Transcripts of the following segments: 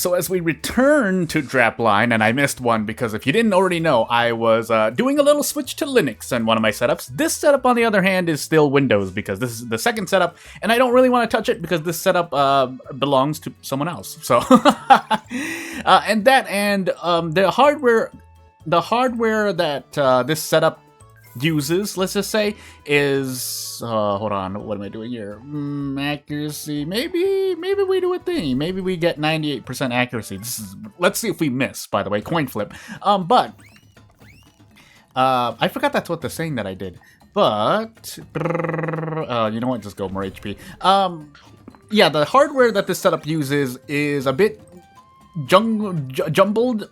So as we return to Drapline, and I missed one because if you didn't already know, I was doing a little switch to Linux in one of my setups. This setup, on the other hand, is still Windows because this is the second setup, and I don't really want to touch it because this setup belongs to someone else. So, the hardware that this setup uses, let's just say, is hold on, what am I doing here? Accuracy, maybe we do a thing, maybe we get 98% accuracy. Let's see if we miss, by the way. Coin flip. But I forgot that's what the saying that I did, but you know what, just go more HP. Yeah, the hardware that this setup uses is a bit jumbled.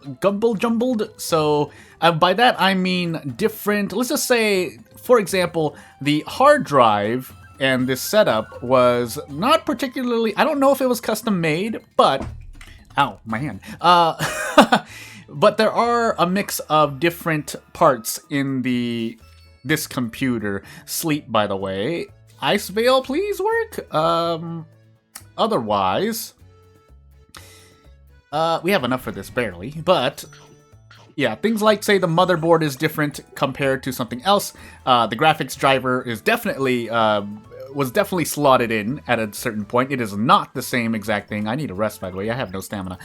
So by that I mean different. Let's just say, for example, the hard drive and this setup was not particularly, I don't know if it was custom made, but ow, my hand. But there are a mix of different parts in this computer. Sleep, by the way. Ice Veil, please work. Otherwise, we have enough for this, barely, but yeah, things like, say, the motherboard is different compared to something else. The graphics driver is definitely, was definitely slotted in at a certain point. It is not the same exact thing. I need a rest, by the way. I have no stamina.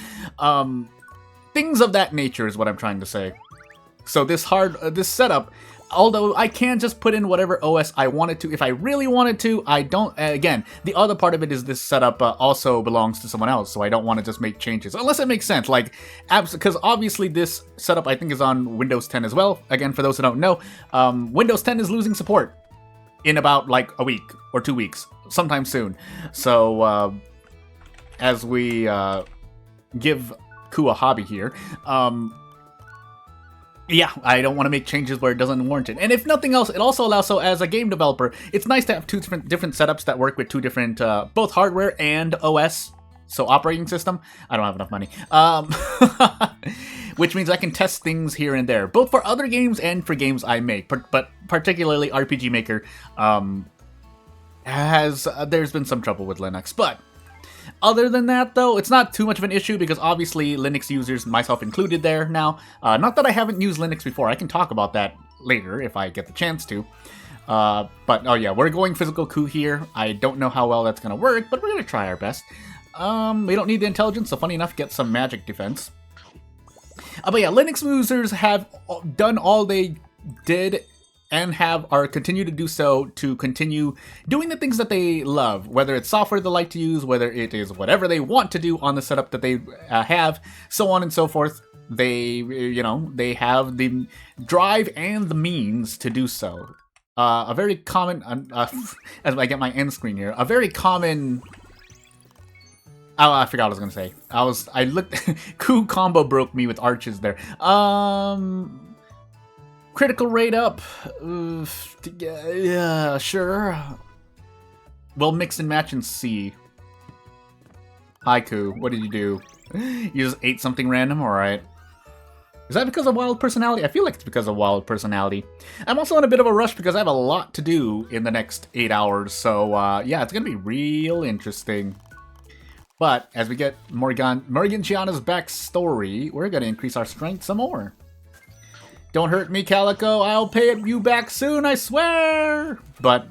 Things of that nature is what I'm trying to say. So this setup, although I can just put in whatever OS I wanted to, if I really wanted to, I don't. Again, the other part of it is this setup also belongs to someone else, so I don't want to just make changes. Unless it makes sense, like, because obviously this setup, I think, is on Windows 10 as well. Again, for those who don't know, Windows 10 is losing support in about, like, a week or 2 weeks, sometime soon. So, as we give Ku a hobby here, yeah, I don't want to make changes where it doesn't warrant it. And if nothing else, it also allows, so as a game developer, it's nice to have two different setups that work with two different, both hardware and OS, so operating system. I don't have enough money. Which means I can test things here and there, both for other games and for games I make, but particularly RPG Maker there's been some trouble with Linux, but other than that, though, it's not too much of an issue because obviously Linux users, myself included there now. Not that I haven't used Linux before. I can talk about that later if I get the chance to. But, oh yeah, we're going physical coup here. I don't know how well that's going to work, but we're going to try our best. We don't need the intelligence, so funny enough, get some magic defense. But yeah, Linux users have done all they did and continue to do so to continue doing the things that they love, whether it's software they like to use, whether it is whatever they want to do on the setup that they have, so on and so forth. They have the drive and the means to do so. A very common, as I get my end screen here, a very common. Oh, I forgot what I was gonna say. I looked. Coup combo broke me with arches there. Critical rate up. Yeah, sure. We'll mix and match and see. Haiku, what did you do? You just ate something random? Alright. Is that because of wild personality? I feel like it's because of wild personality. I'm also in a bit of a rush because I have a lot to do in the next 8 hours. So, yeah, it's going to be real interesting. But as we get Morgan Gianna's backstory, we're going to increase our strength some more. Don't hurt me, Calico. I'll pay you back soon, I swear. But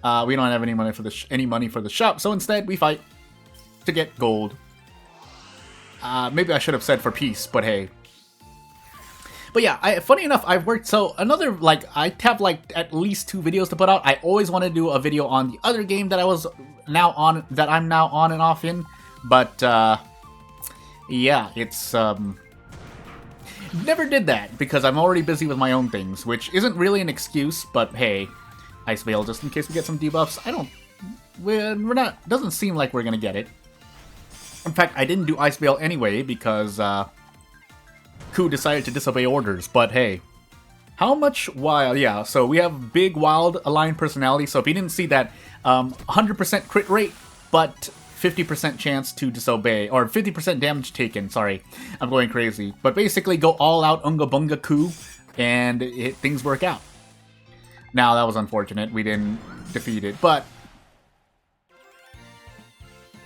we don't have any money for the shop, so instead we fight to get gold. Maybe I should have said for peace, but hey. But yeah, funny enough, I've worked. So another, like, I have like at least 2 videos to put out. I always want to do a video on the other game that I'm now on and off in. But yeah, it's never did that because I'm already busy with my own things, which isn't really an excuse, but hey, Ice Veil, just in case we get some debuffs. We're not, doesn't seem like we're gonna get it. In fact, I didn't do Ice Veil anyway because Ku decided to disobey orders, but hey. How much wild? Yeah, so we have big wild aligned personality, so if you didn't see that, 100% crit rate, but 50% chance to disobey, or 50% damage taken, sorry. I'm going crazy. But basically, go all out Unga Bunga Ku, and things work out. Now, that was unfortunate. We didn't defeat it, but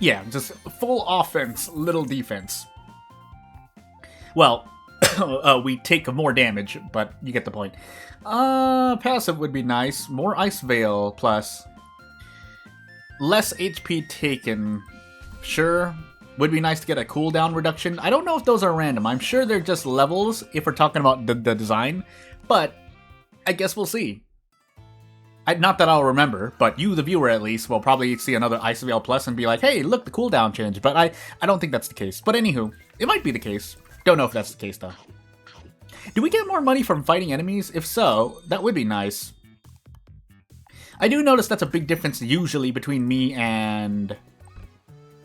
Yeah, just full offense, little defense. Well, we take more damage, but you get the point. Passive would be nice. More Ice Veil plus less HP taken. Sure. Would be nice to get a cooldown reduction. I don't know if those are random. I'm sure they're just levels if we're talking about the design, but I guess we'll see. Not that I'll remember, but you, the viewer at least, will probably see another Ice Veil Plus and be like, hey, look, the cooldown changed. But I don't think that's the case. But anywho, it might be the case. Don't know if that's the case, though. Do we get more money from fighting enemies? If so, that would be nice. I do notice that's a big difference usually between me and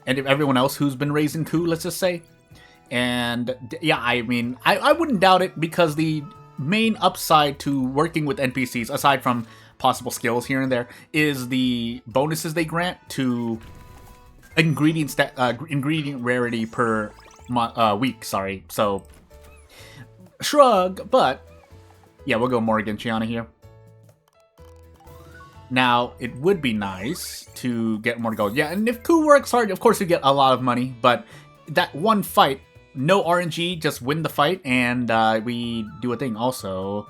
everyone else who's been raising coup, let's just say. And yeah, I mean, I wouldn't doubt it because the main upside to working with NPCs, aside from possible skills here and there, is the bonuses they grant to ingredient rarity per week. Sorry, so shrug. But yeah, we'll go Morgan Chiana here. Now, it would be nice to get more gold. Yeah, and if coup works hard, of course you get a lot of money. But that one fight, no RNG, just win the fight, and we do a thing. Also,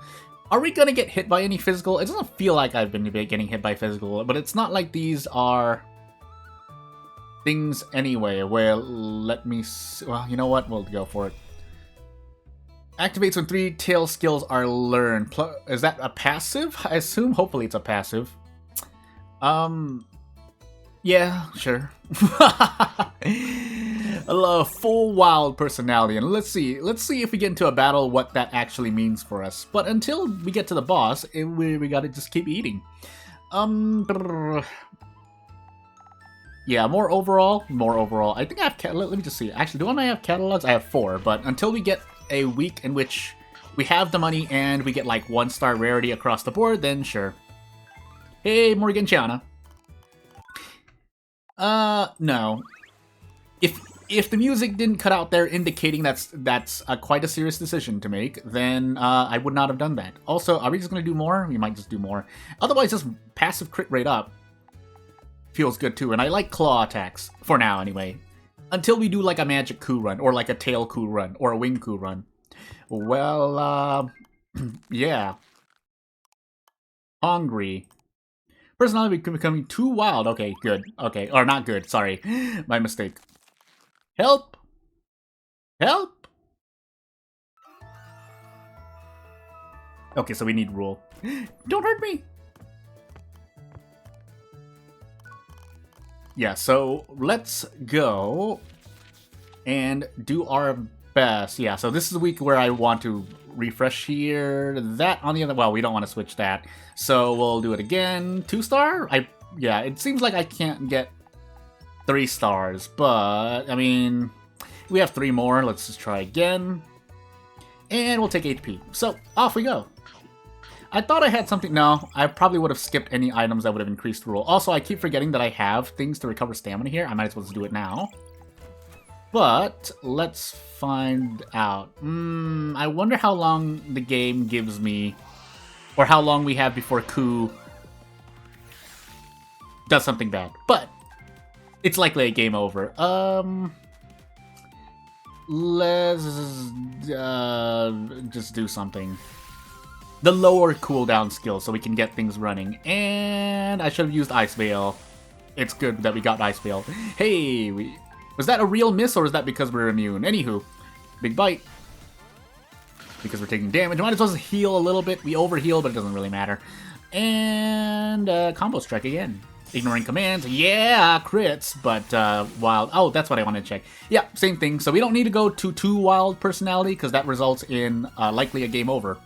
are we going to get hit by any physical? It doesn't feel like I've been getting hit by physical, but it's not like these are things anyway. Well, let me see. Well, you know what? We'll go for it. Activates when 3 tail skills are learned. Is that a passive? I assume. Hopefully it's a passive. Yeah, sure. A full wild personality, and let's see if we get into a battle what that actually means for us. But until we get to the boss, we gotta just keep eating. Yeah, more overall. I think I have. Let me just see. Actually, do I have catalogs? I have 4, but until we get a week in which we have the money and we get like 1-star rarity across the board, then sure. Hey, Morgan Chiana. No. If the music didn't cut out there indicating that's quite a serious decision to make, then I would not have done that. Also, are we just going to do more? We might just do more. Otherwise, just passive crit rate up feels good too, and I like claw attacks, for now anyway. Until we do like a magic coup run, or like a tail coup run, or a wing coup run. Well, yeah. Hungry. Personality becoming too wild. Okay, good. Okay, or not good, sorry. My mistake. Help! Help! Okay, so we need rule. Don't hurt me! Yeah, so let's go and do our best. Yeah, so this is the week where I want to refresh here. That on the other... Well, we don't want to switch that. So we'll do it again. 2-star? Yeah, it seems like I can't get 3 stars, but, I mean, we have 3 more. Let's just try again. And we'll take HP. So, off we go. I thought I had something... No, I probably would have skipped any items that would have increased rule. Also, I keep forgetting that I have things to recover stamina here. I might as well just do it now. But, let's find out. I wonder how long the game gives me... Or how long we have before coup does something bad. But, it's likely a game over. Let's just do something. The lower cooldown skill so we can get things running. And I should have used Ice Veil. It's good that we got Ice Veil. Hey, was that a real miss or is that because we're immune? Anywho, big bite. Because we're taking damage. Might as well heal a little bit. We overheal, but it doesn't really matter. And combo strike again. Ignoring commands. Yeah, crits, but wild. Oh, that's what I wanted to check. Yeah, same thing. So we don't need to go to 2 wild personality because that results in likely a game over.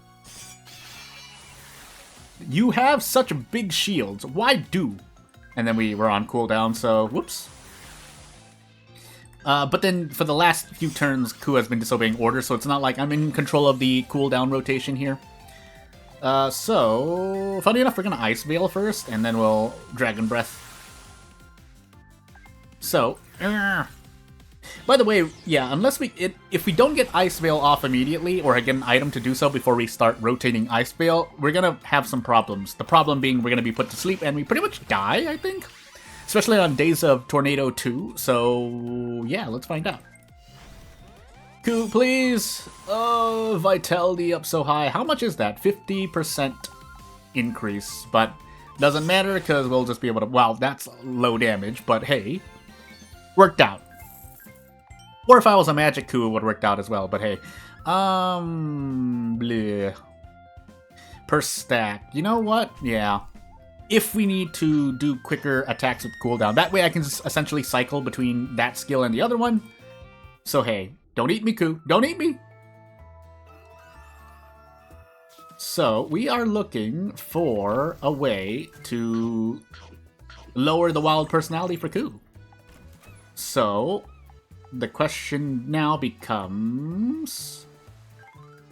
You have such big shields. Why do? And then we were on cooldown, so whoops. But then for the last few turns, Ku has been disobeying orders, so it's not like I'm in control of the cooldown rotation here. So, funny enough, we're gonna Ice Veil first, and then we'll Dragon Breath. So, by the way, yeah, unless if we don't get Ice Veil off immediately, or get an item to do so before we start rotating Ice Veil, we're gonna have some problems. The problem being we're gonna be put to sleep, and we pretty much die, I think? especially on days of Tornado 2. So yeah, let's find out. Ku, please. Oh, vitality up so high. How much is that? 50% increase, but doesn't matter because we'll just be able to. Wow, that's low damage, but hey, worked out. Or if I was a magic Ku, it would have worked out as well. But hey, bleh. Per stack. You know what? Yeah. If we need to do quicker attacks with cooldown, that way I can just essentially cycle between that skill and the other one. So hey, don't eat me, Ku. Don't eat me. So we are looking for a way to lower the wild personality for Ku. So the question now becomes,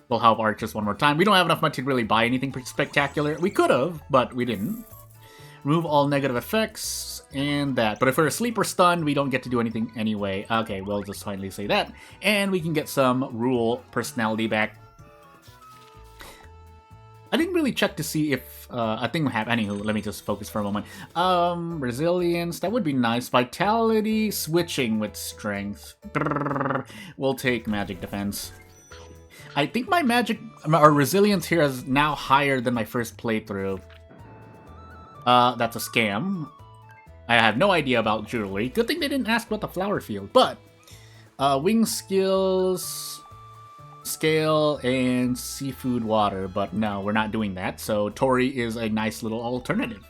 we'll have Archers one more time. We don't have enough money to really buy anything spectacular. We could have, but we didn't. Remove all negative effects and that. But if we're asleep or stunned, we don't get to do anything anyway. Okay, we'll just finally say that. And we can get some rule personality back. I didn't really check to see if a thing would have. Anywho, let me just focus for a moment. Resilience, that would be nice. Vitality, switching with strength. Brrr, we'll take magic defense. I think my magic or resilience here is now higher than my first playthrough. That's a scam. I have no idea about jewelry. Good thing they didn't ask about the flower field. But wing skills, scale, and seafood water. But no, we're not doing that. So Tori is a nice little alternative.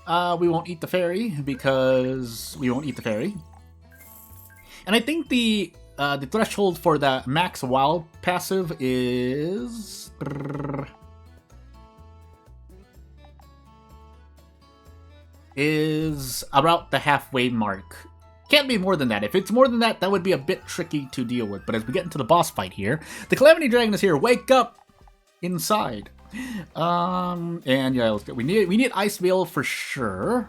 We won't eat the fairy because we won't eat the fairy. And I think the threshold for the max wild passive is about the halfway mark. Can't be more than that. If it's more than that, that would be a bit tricky to deal with. But as we get into the boss fight here, the Calamity Dragon is here. Wake up inside. And yeah, let's go. We need Ice Veil for sure.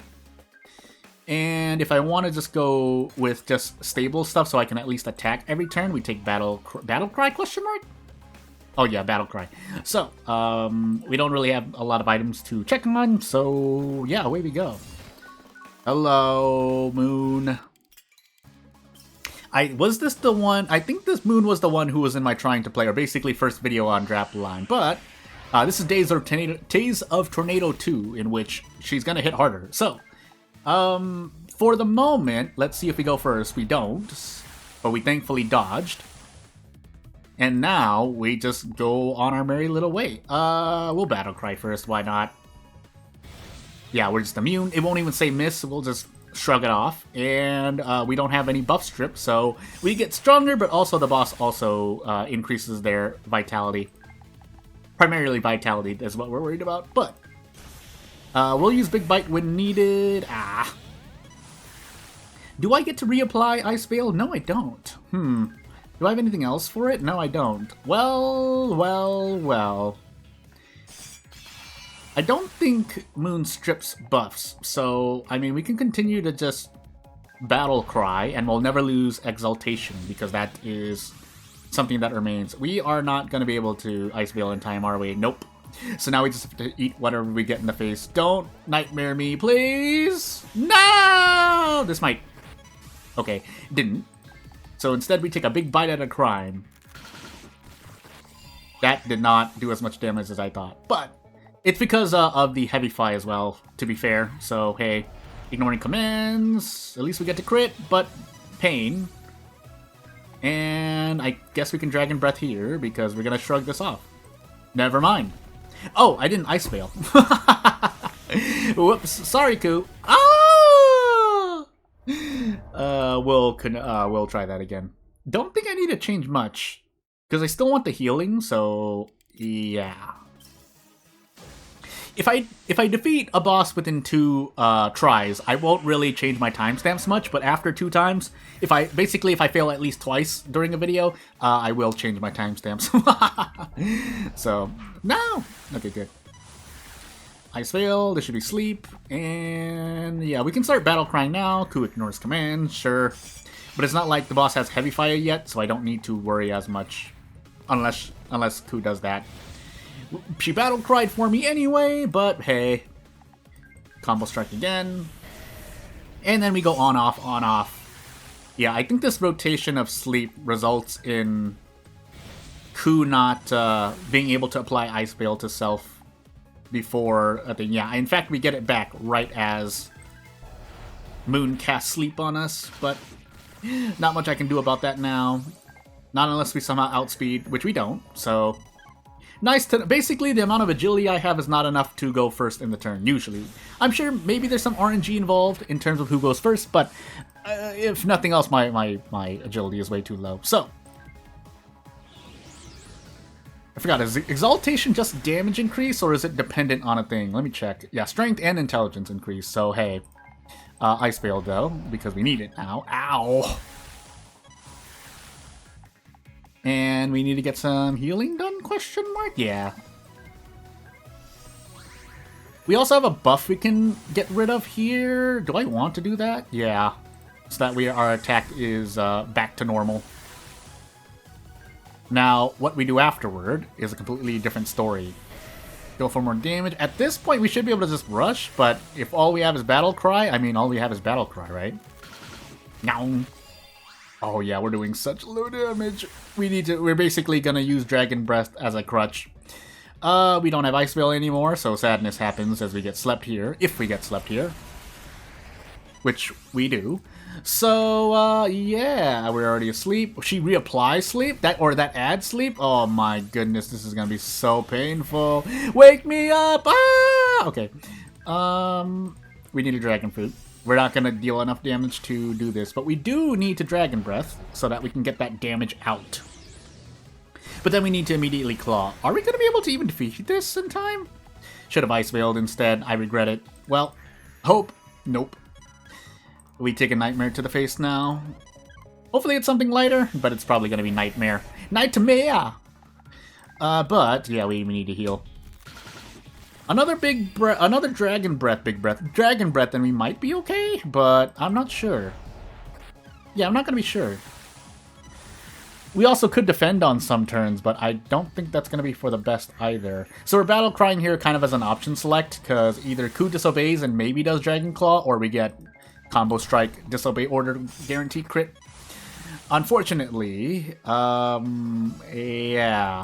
And if I want to just go with just stable stuff so I can at least attack every turn, we take Battle Cry question mark? Oh yeah, Battle Cry. So, we don't really have a lot of items to check on, so yeah, away we go. Hello, Moon. Was this the one? I think this Moon was the one who was in my trying to play, or basically first video on Drapline, but this is Days of Tornado 2, in which she's gonna hit harder. So, for the moment, let's see if we go first. We don't, but we thankfully dodged. And now we just go on our merry little way. We'll Battle Cry first, why not? Yeah, we're just immune. It won't even say miss, so we'll just shrug it off. And we don't have any buff strip, so we get stronger, but also the boss also increases their vitality. Primarily vitality is what we're worried about, but we'll use Big Bite when needed. Do I get to reapply Ice Veil? No, I don't. Do I have anything else for it? No, I don't. Well. I don't think Moon strips buffs, so, I mean, we can continue to just Battle Cry, and we'll never lose Exaltation, because that is something that remains. We are not going to be able to Ice Veil in time, are we? Nope. So now we just have to eat whatever we get in the face. Don't nightmare me, please! No! This might... Okay, didn't. So instead we take a big bite at a crime. That did not do as much damage as I thought. But it's because of the heavy fly as well, to be fair. So, hey, ignoring commands. At least we get to crit, but pain. And I guess we can Dragon Breath here, because we're going to shrug this off. Never mind. Oh, I didn't Ice Veil. Whoops, sorry, Ku. Ah! We'll try that again. Don't think I need to change much, because I still want the healing, so yeah. If I defeat a boss within 2 tries, I won't really change my timestamps much, but after 2 times, if I fail at least twice during a video, I will change my timestamps. So, no! Okay, good. Ice Veil, this should be sleep, and yeah, we can start Battle Crying now. Ku ignores commands, sure. But it's not like the boss has Heavy Fire yet, so I don't need to worry as much. Unless Ku does that. She Battle Cried for me anyway, but hey. Combo Strike again. And then we go on, off, on, off. Yeah, I think this rotation of sleep results in Ku not being able to apply Ice Veil to self before a thing. Yeah, in fact, we get it back right as Moon casts sleep on us, but not much I can do about that now. Not unless we somehow outspeed, which we don't, so... Nice to... Basically, the amount of agility I have is not enough to go first in the turn, usually. I'm sure maybe there's some RNG involved in terms of who goes first, but if nothing else, my agility is way too low. So... I forgot, is Exaltation just damage increase, or is it dependent on a thing? Let me check. Yeah, Strength and Intelligence increase, so hey. Ice Veil, though, because we need it now. Ow! And we need to get some healing done, question mark? Yeah. We also have a buff we can get rid of here. Do I want to do that? Yeah. So that our attack is back to normal. Now, what we do afterward is a completely different story. Go for more damage. At this point, we should be able to just rush, but if all we have is Battle Cry, I mean, all we have is Battle Cry, right? Now. Oh yeah, we're doing such low damage. We're basically gonna use Dragon Breath as a crutch. We don't have Ice Veil anymore, so sadness happens as we get slept here, if we get slept here. Which we do. So, yeah, we're already asleep. She reapplies sleep? That adds sleep? Oh my goodness, this is gonna be so painful. Wake me up! Ah! Okay. We need a Dragon Fruit. We're not gonna deal enough damage to do this, but we do need to Dragon Breath so that we can get that damage out. But then we need to immediately Claw. Are we gonna be able to even defeat this in time? Should have Ice Veiled instead. I regret it. Well, hope. Nope. We take a Nightmare to the face now. Hopefully it's something lighter, but it's probably going to be Nightmare. Nightmare! But, yeah, we need to heal. Another Dragon Breath, Big Breath. Dragon Breath, and we might be okay, but I'm not sure. Yeah, I'm not going to be sure. We also could defend on some turns, but I don't think that's going to be for the best either. So we're Battle Crying here kind of as an option select, because either Ku disobeys and maybe does Dragon Claw, or we get Combo Strike, Disobey Order, Guaranteed Crit. Unfortunately, yeah,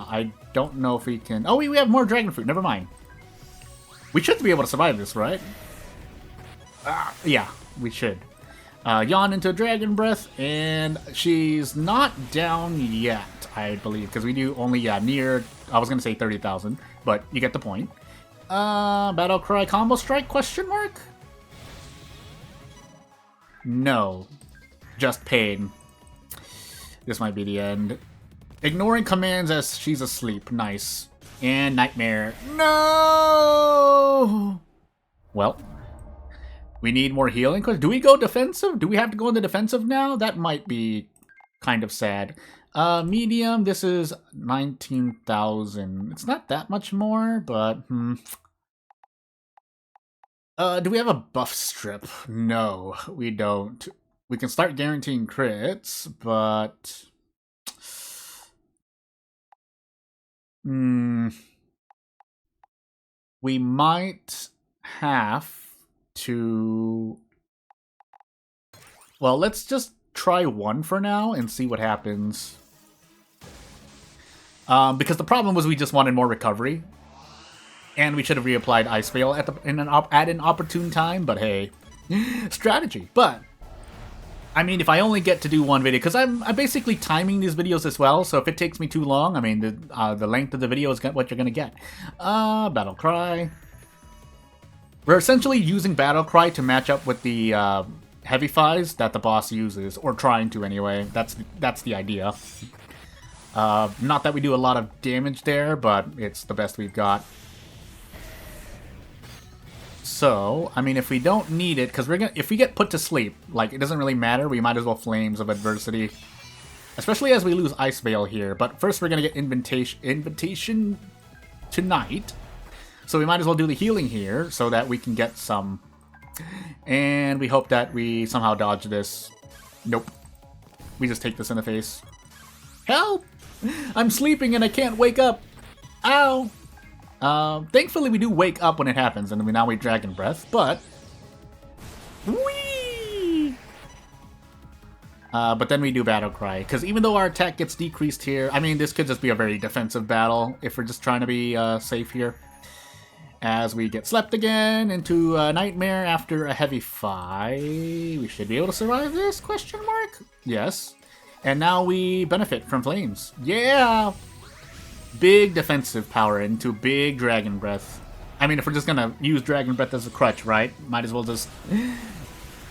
I don't know if we can... Oh, we have more Dragon Fruit, never mind. We should be able to survive this, right? Yeah, we should. Yawn into Dragon Breath, and she's not down yet, I believe, because we do only, near, I was going to say 30,000, but you get the point. Battle Cry Combo Strike, question mark? No. Just pain. This might be the end. Ignoring commands as she's asleep. Nice. And Nightmare. No! Well. We need more healing. Do we go defensive? Do we have to go into defensive now? That might be kind of sad. Medium, this is 19,000. It's not that much more, but... do we have a buff strip? No, we don't. We can start guaranteeing crits, but... we might have to... Well, let's just try one for now and see what happens. Because the problem was we just wanted more recovery. And we should have reapplied Ice Veil at an opportune time, but hey, strategy. But I mean, if I only get to do one video, because I'm basically timing these videos as well, so if it takes me too long, I mean, the length of the video is what you're gonna get. Battle Cry. We're essentially using Battle Cry to match up with the heavy fives that the boss uses, or trying to anyway. That's the idea. Not that we do a lot of damage there, but it's the best we've got. So, I mean, if we don't need it, because if we get put to sleep, like, it doesn't really matter, we might as well Flames of Adversity. Especially as we lose Ice Veil here, but first we're gonna get Invitation tonight. So we might as well do the healing here, so that we can get some. And we hope that we somehow dodge this. Nope. We just take this in the face. Help! I'm sleeping and I can't wake up! Ow! Thankfully we do wake up when it happens, and now we Dragon Breath, but... Whee! But then we do Battle Cry, because even though our attack gets decreased here, I mean, this could just be a very defensive battle if we're just trying to be safe here. As we get slept again into a nightmare after a heavy fight. We should be able to survive this, question mark? Yes. And now we benefit from flames. Yeah! Big defensive power into big Dragon Breath. I mean, if we're just gonna use Dragon Breath as a crutch, right? Might as well just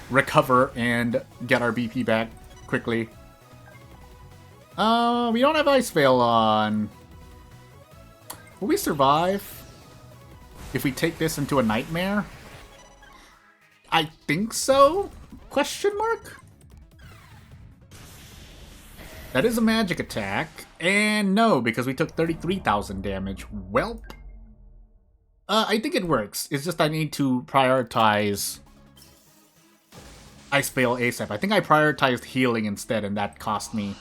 recover and get our BP back quickly. We don't have Ice Veil on. Will we survive if we take this into a nightmare? I think so? Question mark? That is a magic attack. And no, because we took 33,000 damage. Welp. I think it works. It's just I need to prioritize Ice Veil ASAP. I think I prioritized healing instead, and that cost me.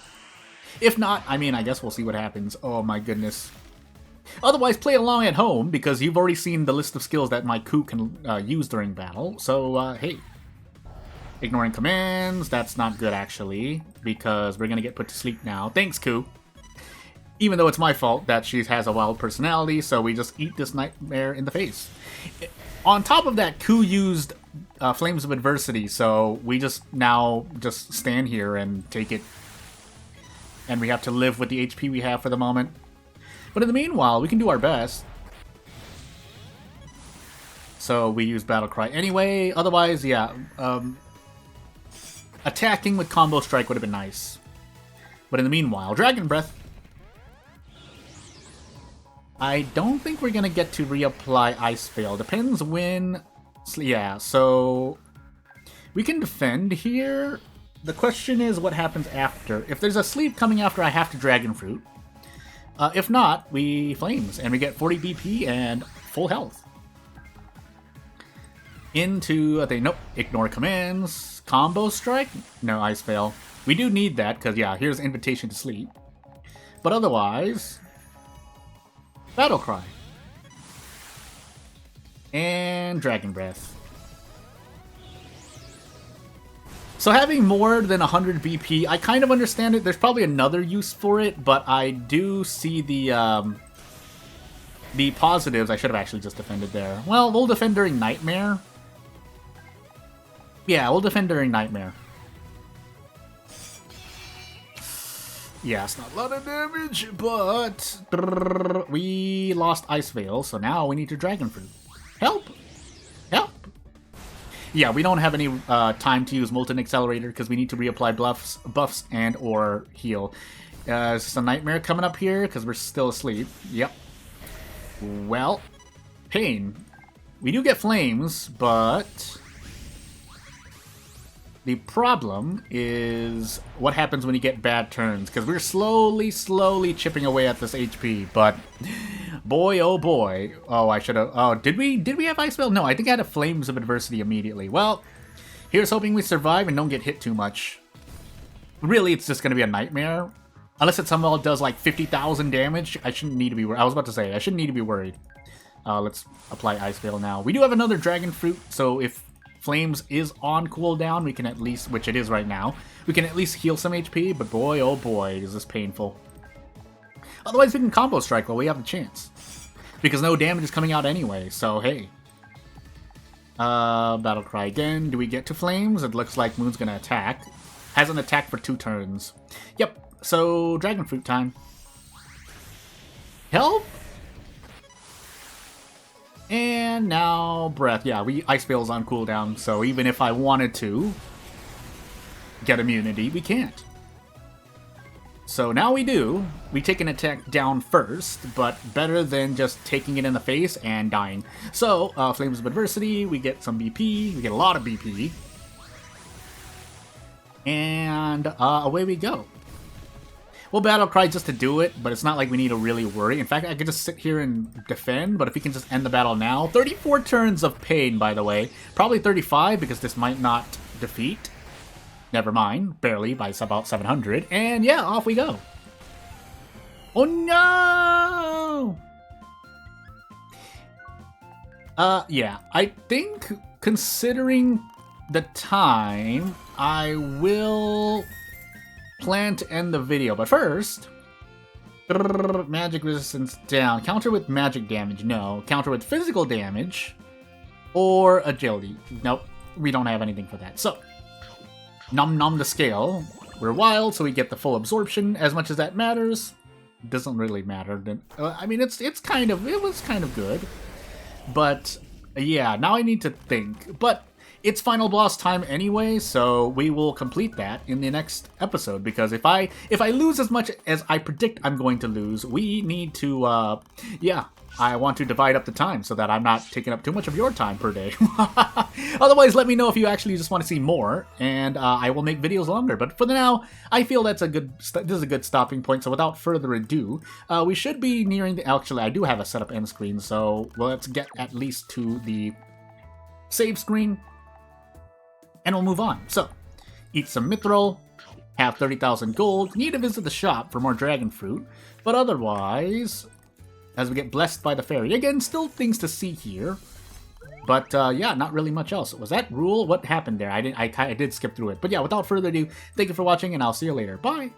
If not, I mean, I guess we'll see what happens. Oh my goodness. Otherwise, play along at home, because you've already seen the list of skills that my coup can use during battle. So, hey. Ignoring commands, that's not good actually, because we're gonna get put to sleep now. Thanks, coup. Even though it's my fault that she has a wild personality, so we just eat this nightmare in the face. On top of that, coup used Flames of Adversity, so we just stand here and take it. And we have to live with the HP we have for the moment. But in the meanwhile, we can do our best. So we use Battle Cry anyway. Otherwise, yeah, attacking with Combo Strike would have been nice. But in the meanwhile, Dragon Breath. I don't think we're going to get to reapply Ice Veil. Depends when. Yeah, so we can defend here. The question is what happens after. If there's a sleep coming after, I have to Dragon Fruit. If not, we Flames, and we get 40 BP and full health. Into, nope, ignore commands. Combo Strike? No, Ice Veil. We do need that, because, yeah, here's Invitation to Sleep. But otherwise, Battle Cry. And Dragon Breath. So having more than 100 BP, I kind of understand it. There's probably another use for it, but I do see the positives. I should have actually just defended there. Well, we'll defend during Nightmare. Yeah, we'll defend during Nightmare. Yeah, it's not a lot of damage, but we lost Ice Veil, so now we need to Dragon Fruit. Help! Help! Yeah, we don't have any time to use Molten Accelerator because we need to reapply buffs and or heal. Is this a Nightmare coming up here? Because we're still asleep. Yep. Well, Pain. We do get Flames, but the problem is what happens when you get bad turns, because we're slowly chipping away at this HP, but boy, oh boy. Oh, I should have... Oh, did we have Ice Veil? No, I think I had a Flames of Adversity immediately. Well, here's hoping we survive and don't get hit too much. Really, it's just going to be a Nightmare. Unless it somehow does like 50,000 damage, I shouldn't need to be worried. I was about to say, I shouldn't need to be worried. Let's apply Ice Veil now. We do have another Dragon Fruit, so if Flames is on cooldown, we can at least, which it is right now, we can at least heal some HP, but boy, oh boy, is this painful. Otherwise, we can Combo Strike while we have the chance. Because no damage is coming out anyway, so hey. Battle Cry again. Do we get to Flames? It looks like Moon's gonna attack. Hasn't attacked for 2 turns. Yep, so Dragon Fruit time. Help? And now Breath. Yeah, Ice Veil's on cooldown, so even if I wanted to get immunity, we can't. So now we do. We take an attack down first, but better than just taking it in the face and dying. So, Flames of Adversity, we get some BP, we get a lot of BP. And away we go. We'll Battle Cry just to do it, but it's not like we need to really worry. In fact, I could just sit here and defend, but if we can just end the battle now. 34 turns of pain, by the way. Probably 35, because this might not defeat. Never mind. Barely, by about 700. And yeah, off we go. Oh no! Yeah. I think, considering the time, I will plan to end the video. But first, magic resistance down. Counter with magic damage, no. Counter with physical damage or agility. Nope, we don't have anything for that. So, Num Num the scale. We're wild, so we get the full absorption. As much as that matters, doesn't really matter. I mean, it was kind of good. But yeah, now I need to think. But it's final boss time anyway, so we will complete that in the next episode. Because if I lose as much as I predict I'm going to lose, we need to yeah, I want to divide up the time so that I'm not taking up too much of your time per day. Otherwise, let me know if you actually just want to see more, and I will make videos longer. But for now, I feel this is a good stopping point. So without further ado, we should be nearing the. Actually, I do have a setup end screen, so let's get at least to the save screen, and we'll move on. So, eat some mithril, have 30,000 gold. Need to visit the shop for more dragon fruit, but otherwise, as we get blessed by the fairy. Again, still things to see here. But yeah, not really much else. Was that rule? What happened there? I did skip through it. But yeah, without further ado, thank you for watching, and I'll see you later. Bye!